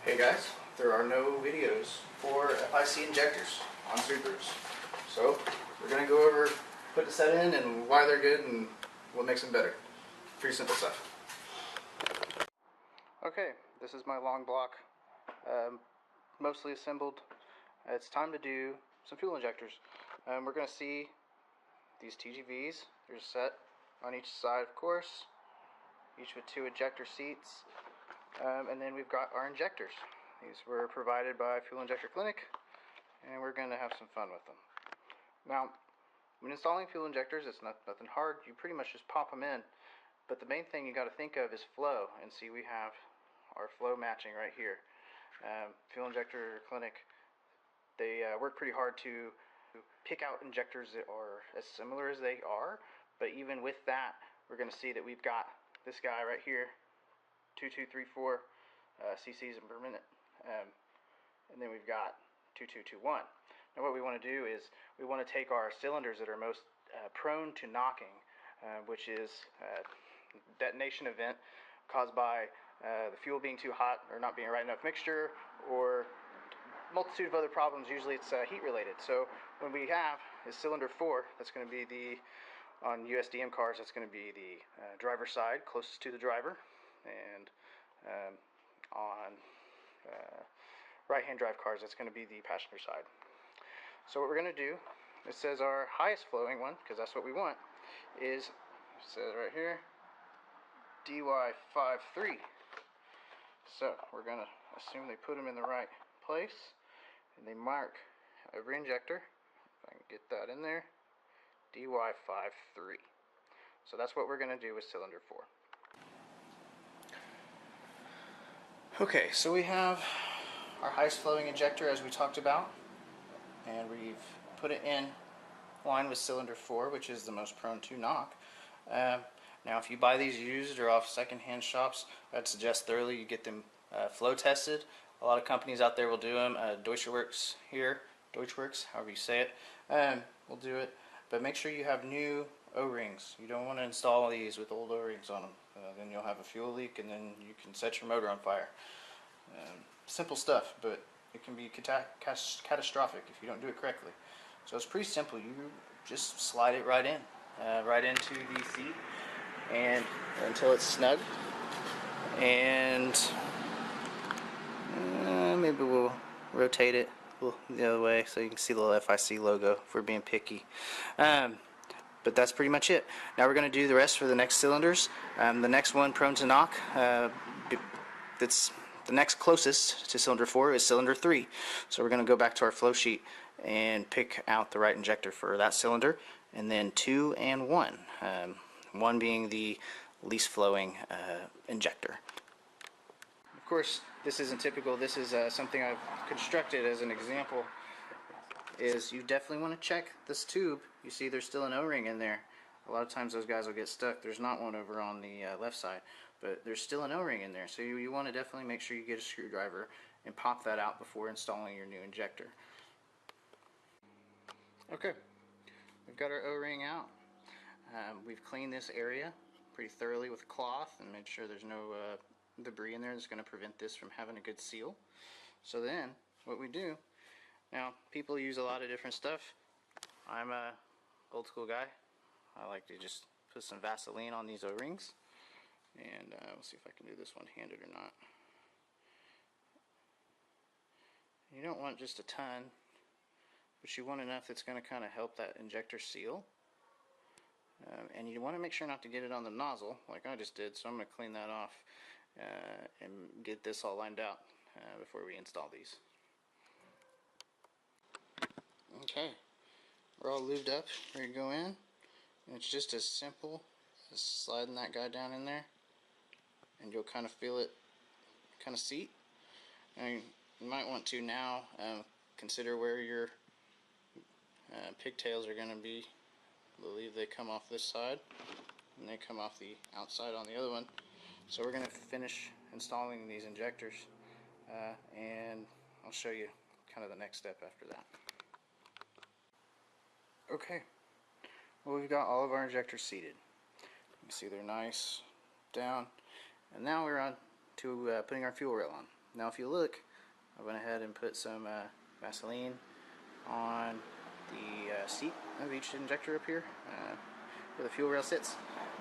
Hey guys, there are no videos for FIC injectors on Subarus. So we're going to go over, put the set in and why they're good and what makes them better. Pretty simple stuff. Okay, this is my long block, mostly assembled. It's time to do some fuel injectors. We're going to see these TGVs. There's a set on each side, of course, each with 2 ejector seats. And then we've got our injectors. These were provided by Fuel Injector Clinic, and we're going to have some fun with them. Now, when installing fuel injectors, it's nothing hard. You pretty much just pop them in. But the main thing you got to think of is flow. And see, we have our flow matching right here. Fuel Injector Clinic, they work pretty hard to pick out injectors that are as similar as they are. But even with that, we're going to see that we've got this guy right here, 2234 cc's per minute, and then we've got 2221. Now what we want to do is we want to take our cylinders that are most prone to knocking, which is detonation event caused by the fuel being too hot or not being a right enough mixture, or multitude of other problems. Usually it's heat related. So when we have is cylinder 4, that's going to be the, on USDM cars, that's going to be the driver's side, closest to the driver, and on right-hand drive cars, that's going to be the passenger side. So what we're going to do, it says our highest flowing one, because that's what we want, is, it says right here, DY53. So we're going to assume they put them in the right place, and they mark every injector. If I can get that in there, DY53. So that's what we're going to do with cylinder 4. Okay, so we have our highest flowing injector as we talked about, and we've put it in line with cylinder 4, which is the most prone to knock. Now if you buy these used or off second-hand shops, I'd suggest thoroughly you get them flow tested. A lot of companies out there will do them. Deutschwerks here, Deutschwerks, however you say it, will do it. But make sure you have new O-rings. You don't want to install these with old O-rings on them. Then you'll have a fuel leak, and then you can set your motor on fire. Simple stuff, but it can be catastrophic if you don't do it correctly. So it's pretty simple. You just slide it right in, right into the seat, and until it's snug. And maybe we'll rotate it the other way so you can see the little FIC logo if we're being picky. But that's pretty much it. Now we're going to do the rest for the next cylinders. The next one prone to knock, that's the next closest to cylinder 4 is cylinder 3. So we're going to go back to our flow sheet and pick out the right injector for that cylinder, and then 2 and 1. 1 being the least flowing injector. Of course, this isn't typical. This is something I've constructed as an example. Is you definitely want to check this tube. You see there's still an O-ring in there. A lot of times those guys will get stuck. There's not one over on the left side, but there's still an O-ring in there. So you want to definitely make sure you get a screwdriver and pop that out before installing your new injector. Okay, we've got our O-ring out. We've cleaned this area pretty thoroughly with a cloth and made sure there's no debris in there that's going to prevent this from having a good seal. So then what we do, now people use a lot of different stuff. I'm a old school guy. I like to just put some Vaseline on these O-rings, and we'll see if I can do this one handed or not. You don't want just a ton, but you want enough that's going to kind of help that injector seal. And you want to make sure not to get it on the nozzle like I just did, so I'm going to clean that off and get this all lined out before we install these. Okay, we're all lubed up, ready to go in. And it's just as simple as sliding that guy down in there, and you'll kind of feel it kind of seat. And you might want to now consider where your pigtails are going to be. I believe they come off this side and they come off the outside on the other one. So we're going to finish installing these injectors, and I'll show you kind of the next step after that. Okay, well, we've got all of our injectors seated. You can see they're nice down, and now we're on to putting our fuel rail on. Now if you look, I went ahead and put some Vaseline on the seat of each injector up here where the fuel rail sits.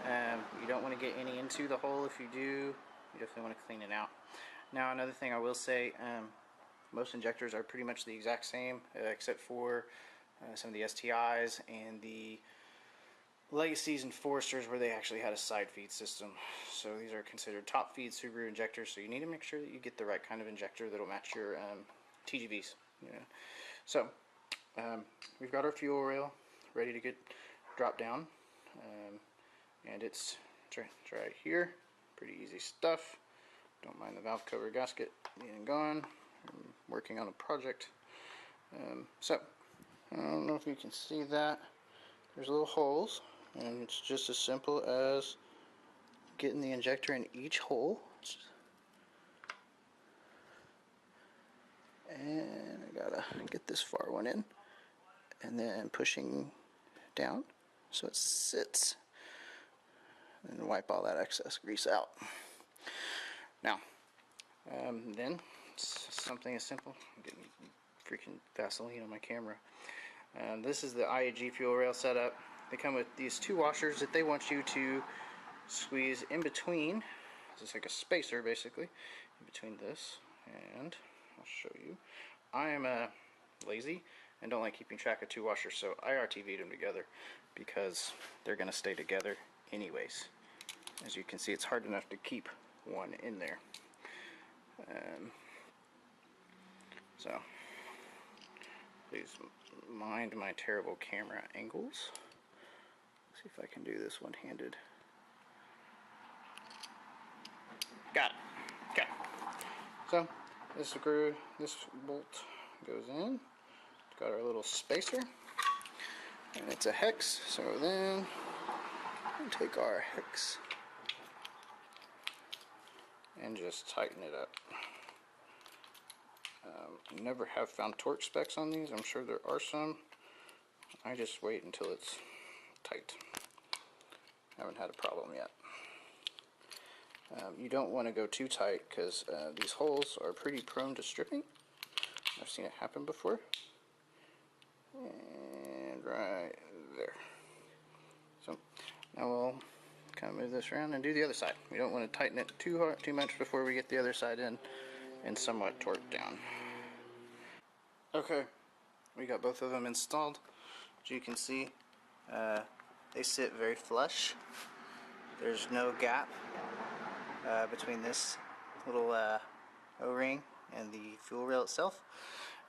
You don't want to get any into the hole. If you do, you definitely want to clean it out. Now another thing I will say, most injectors are pretty much the exact same except for some of the STIs and the Legacies and Foresters where they actually had a side feed system. So these are considered top feed Subaru injectors, so you need to make sure that you get the right kind of injector that'll match your TGVs. So we've got our fuel rail ready to get dropped down, and it's right here. Pretty easy stuff. Don't mind the valve cover gasket being gone. I'm working on a project. So I don't know if you can see that. There's little holes, and it's just as simple as getting the injector in each hole. And I gotta get this far one in, and then pushing down so it sits, and wipe all that excess grease out. Now, then something as simple. I'm getting freaking Vaseline on my camera. This is the IAG fuel rail setup. They come with these two washers that they want you to squeeze in between. This is like a spacer basically in between this, and I'll show you. I am lazy and don't like keeping track of two washers, so I RTV'd them together because they're going to stay together anyways. As you can see, it's hard enough to keep one in there. So please mind my terrible camera angles. Let's see if I can do this one-handed. Got it. Okay. So this screw, this bolt goes in. It's got our little spacer, and it's a hex. So then we'll take our hex and just tighten it up. Never have found torque specs on these. I'm sure there are some. I just wait until it's tight. Haven't had a problem yet. You don't want to go too tight because these holes are pretty prone to stripping. I've seen it happen before. And right there. So now we'll kind of move this around and do the other side. We don't want to tighten it too much before we get the other side in and somewhat torqued down. Okay, we got both of them installed. As you can see, they sit very flush. There's no gap between this little O-ring and the fuel rail itself.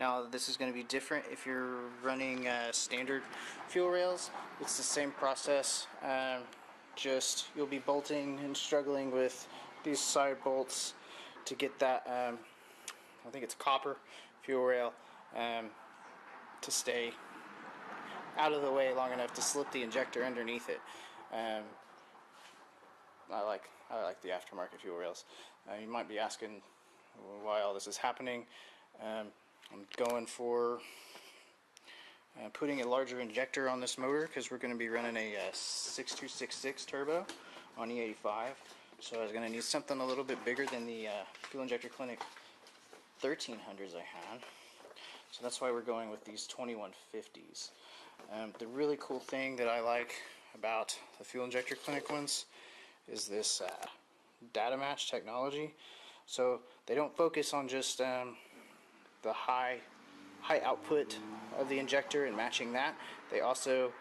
Now this is going to be different if you're running standard fuel rails. It's the same process, just you'll be bolting and struggling with these side bolts to get that, I think it's copper fuel rail, to stay out of the way long enough to slip the injector underneath it. I like the aftermarket fuel rails. You might be asking why all this is happening. I'm going for putting a larger injector on this motor because we're going to be running a 6266 turbo on E85. So I was going to need something a little bit bigger than the Fuel Injector Clinic 1300s I had. So that's why we're going with these 2150s. The really cool thing that I like about the Fuel Injector Clinic ones is this data match technology. So they don't focus on just the high output of the injector and matching that. They also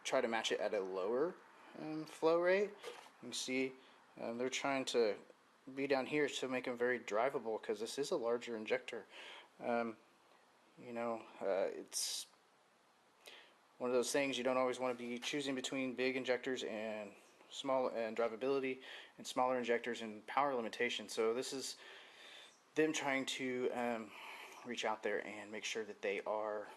try to match it at a lower flow rate. You can see they're trying to be down here to make them very drivable because this is a larger injector. It's one of those things you don't always want to be choosing between big injectors and small and drivability, and smaller injectors and power limitation. So this is them trying to reach out there and make sure that they are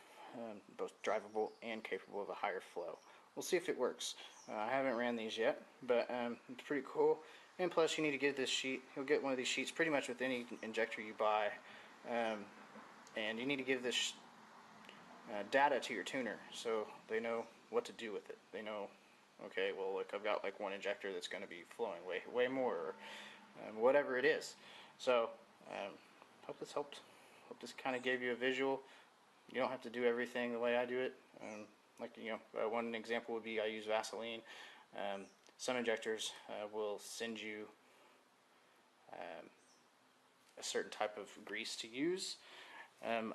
both drivable and capable of a higher flow. We'll see if it works. I haven't ran these yet, but it's pretty cool. And plus you need to get this sheet. You'll get one of these sheets pretty much with any injector you buy. And you need to give this data to your tuner so they know what to do with it. They know, okay, well look, I've got like one injector that's going to be flowing way more, or whatever it is. So hope this helped. Hope this kind of gave you a visual. You don't have to do everything the way I do it. Like, one example would be I use Vaseline. Some injectors will send you a certain type of grease to use.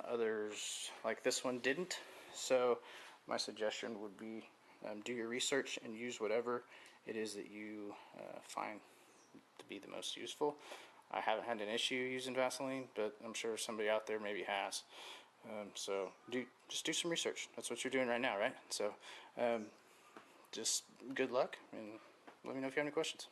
Others, like this one, didn't. So my suggestion would be do your research and use whatever it is that you find to be the most useful. I haven't had an issue using Vaseline, but I'm sure somebody out there maybe has. So just do some research. That's what you're doing right now, right? So just good luck, and let me know if you have any questions.